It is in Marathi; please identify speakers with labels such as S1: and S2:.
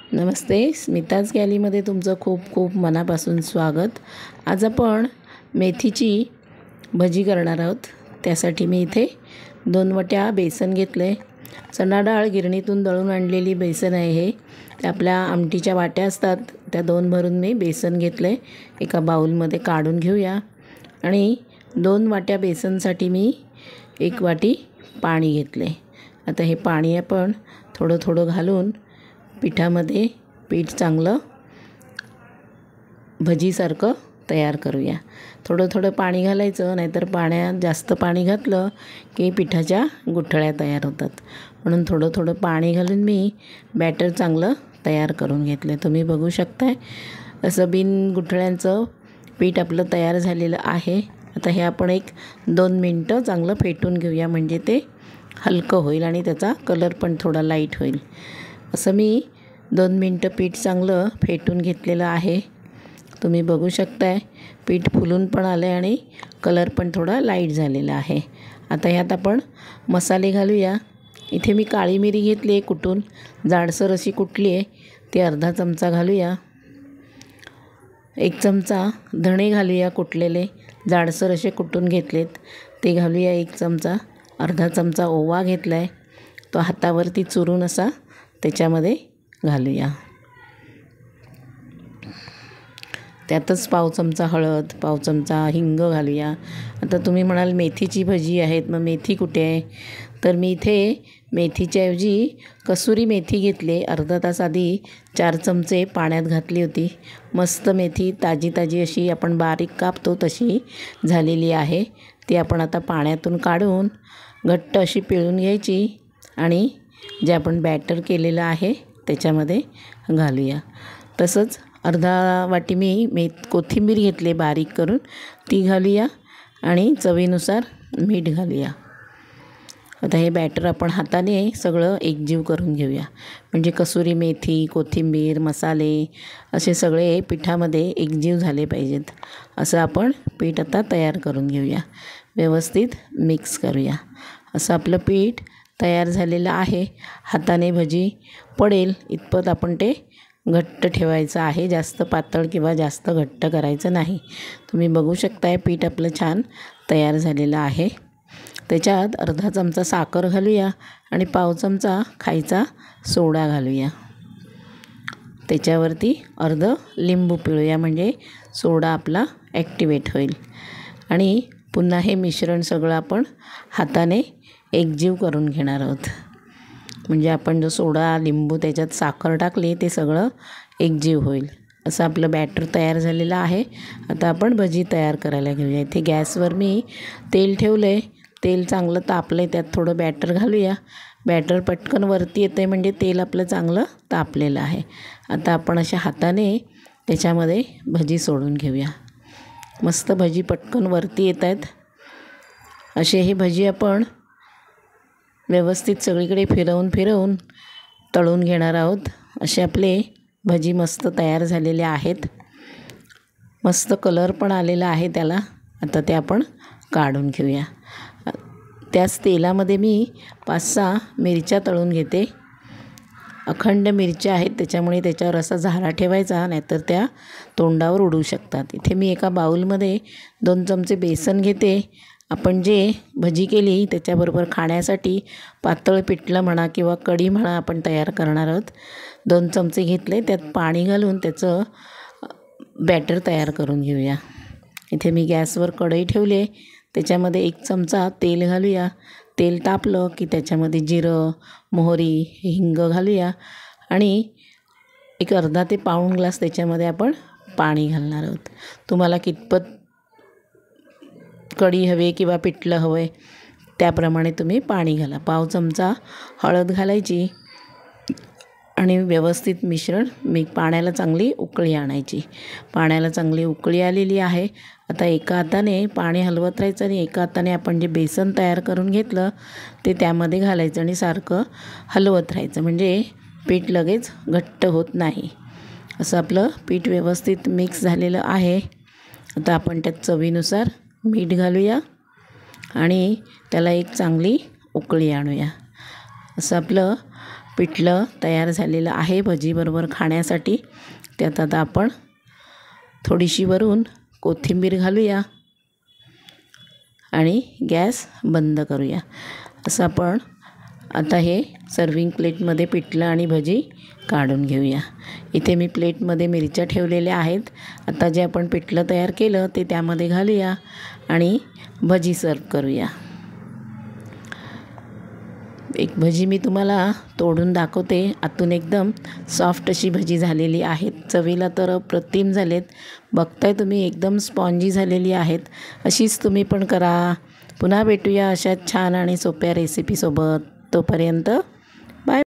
S1: नमस्ते, स्मिताज गॅलीमध्ये तुमचं खूप खूप मनापासून स्वागत। आज आपण मेथीची भजी करणार आहोत। त्यासाठी मी इथे 2 वाट्या बेसन घेतले। चणा डाळ गिरणीतून दळून आणलेली बेसन आहे हे। त्या आपल्या आमटीच्या वाट्या असतात त्या 2 भरून मी बेसन घेतले। एका बाउलमध्ये काढून घेऊया आणि 2 वाट्या बेसनसाठी मी 1 वाटी पाणी घेतले। आता हे पाणी आपण थोडं थोडं घालून पिठामध्ये पीठ चांगलं भजीसारखं तयार करूया। थोडं थोडं पाणी घालायचं, नाहीतर पाण्यात जास्त पाणी घातलं की पिठाच्या गुठळ्या तयार होतात। म्हणून थोडं थोडं पाणी घालून मी बॅटर चांगलं तयार करून घेतलं। तुम्ही बघू शकताय असं बिन गुठळ्यांचं पीठ आपलं तयार झालेलं आहे। आता हे आपण 1-2 मिनटं चांगलं फेटून घेऊया, म्हणजे ते हलकं होईल आणि त्याचा कलर पण थोडा लाईट होईल। असं मी 2 मिनटं पीठ चांगलं फेटून घेतलेलं आहे। तुम्ही बघू शकताय पीठ फुलून पण आलं आहे आणि कलर पण थोडा लाईट झालेला आहे। आता ह्यात आपण मसाले घालूया। इथे मी काळी मिरी घेतली आहे कुटून, जाडसर अशी कुटली आहे, ती अर्धा चमचा घालूया। 1 चमचा धणे घालूया कुटलेले, जाडसर असे कुटून घेतलेत ते घालूया 1 चमचा। अर्धा चमचा ओवा घेतला आहे, तो हातावरती चुरून असा त्याच्यामध्ये घालूया। त्यातच पाव चमचा हळद, पाव चमचा हिंग घालूया। आता तुम्ही म्हणाल मेथीची भजी आहेत, मग मेथी कुठे आहे? तर मी इथे मेथीच्या ऐवजी कसुरी मेथी घेतली। अर्धा तास आधी 4 चमचे पाण्यात घातली होती। मस्त मेथी ताजी ताजी अशी आपण बारीक कापतो तशी झालेली आहे। ती आपण आता पाण्यातून काढून घट्ट अशी पिळून घ्यायची आणि जे आपण बॅटर केलेलं आहे त्याच्यामध्ये घालूया। तसंच अर्धा वाटी मी कोथिंबीर घेतली बारीक करून, ती घालूया आणि चवीनुसार मीठ घालूया। आता हे बॅटर आपण हाताने सगळं एकजीव करून घेऊया, म्हणजे कसुरी मेथी, कोथिंबीर, मसाले असे सगळे पिठामध्ये एकजीव झाले पाहिजेत। असं आपण पीठ आता तयार करून घेऊया, व्यवस्थित मिक्स करूया। असं आपलं पीठ तयार झालेलं आहे। हाताने भजी पडेल इतपत आपण ते घट्ट ठेवायचं आहे, जास्त पातळ किंवा जास्त घट्ट करायचं नाही। तुम्ही बघू शकताय पीठ आपलं छान तयार झालेलं आहे। त्याच्यात अर्धा चमचा साखर घालूया आणि पाव चमचा खायचा सोडा घालूया। त्याच्यावरती अर्धं लिंबू पिळूया, म्हणजे सोडा आपला ॲक्टिवेट होईल। आणि पुन्हा हे मिश्रण सगळं आपण हाताने एकजीव करून घेणार आहोत, म्हणजे आपण जो सोडा, लिंबू, त्याच्यात साखर टाकली ते सगळं एकजीव होईल। असं आपलं बॅटर तयार झालेलं आहे। आता आपण भजी तयार करायला घेऊया। इथे गॅसवर मी तेल ठेवलं आहे, तेल चांगलं तापलं आहे, त्यात थोडं बॅटर घालूया। बॅटर पटकन वरती येतं आहे, म्हणजे तेल आपलं चांगलं तापलेलं आहे। आता आपण अशा हाताने त्याच्यामध्ये भजी सोडून घेऊया। मस्त भजी पटकन वरती येत आहेत। असे हे भजी आपण व्यवस्थित सगळीकडे फिरवून तळून घेणार आहोत। असे आपले भजी मस्त तयार झालेले आहेत। मस्त कलर पण आलेला आहे त्याला। आता ते आपण काढून घेऊया। त्याच तेलामध्ये मी 5-6 मिरच्या तळून घेते। अखंड मिरच्या आहेत, त्याच्यामुळे त्याच्यावर असा झारा ठेवायचा, नाहीतर त्या तोंडावर उडू शकतात। इथे मी एका बाउलमध्ये 2 चमचे बेसन घेते। आपण जे भजी केली त्याच्याबरोबर खाण्यासाठी पातळ पिठलं म्हणा किंवा कढी म्हणा आपण तयार करणार आहोत। 2 चमचे घेतले, त्यात पाणी घालून त्याचं बॅटर तयार करून घेऊया। इथे मी गॅसवर कढई ठेवली, त्याच्यामध्ये 1 चमचा तेल घालूया। तेल तापलं की त्याच्यामध्ये जिरं, मोहरी, हिंग घालूया आणि एक अर्धा ते पाऊण ग्लास त्याच्यामध्ये आपण पाणी घालणार आहोत। तुम्हाला कितपत कढी हवी किंवा पिठलं हवं आहे त्याप्रमाणे तुम्ही पाणी घाला। पाव चमचा हळद घालायची आणि व्यवस्थित मिश्रण पाण्याला चांगली उकळी आणायची। पाण्याला चांगली उकळी आलेली आहे। आता एका हाताने पाणी हलवत राहायचं आणि एका हाताने आपण जे बेसन तयार करून घेतलं ते त्यामध्ये घालायचं आणि सारखं हलवत राहायचं, म्हणजे पीठ लगेच घट्ट होत नाही। असं आपलं पीठ व्यवस्थित मिक्स झालेलं आहे। आता आपण त्यात चवीनुसार मीठ घालूया आणि त्याला एक चांगली उकळी आणूया। असं आपलं पिठलं तयार झालेलं आहे भजीबरोबर खाण्यासाठी. त्यात आता आपण थोडीशी वरून कोथिंबीर घालूया आणि गॅस बंद करूया. असं आपण आता हे सर्विंग प्लेटमध्ये पिठलं आणि भजी काढून घेऊया. इथे मी प्लेटमध्ये मिरच्या ठेवलेल्या आहेत. आता जे आपण पिठलं तयार केलं ते त्यामध्ये घालूया आणि भजी सर्व करूया. एक भजी मी तुम्हाला तोडून दाखवते. आतून एकदम सॉफ्ट अशी भजी झालेली आहेत. चवीला तर अप्रतिम झालेत. बघताय तुम्ही एकदम स्पॉन्जी झालेली आहेत. अशीच तुम्ही पण करा. पुन्हा भेटूया अशा छान आणि सोप्या रेसिपीसोबत. तोपर्यंत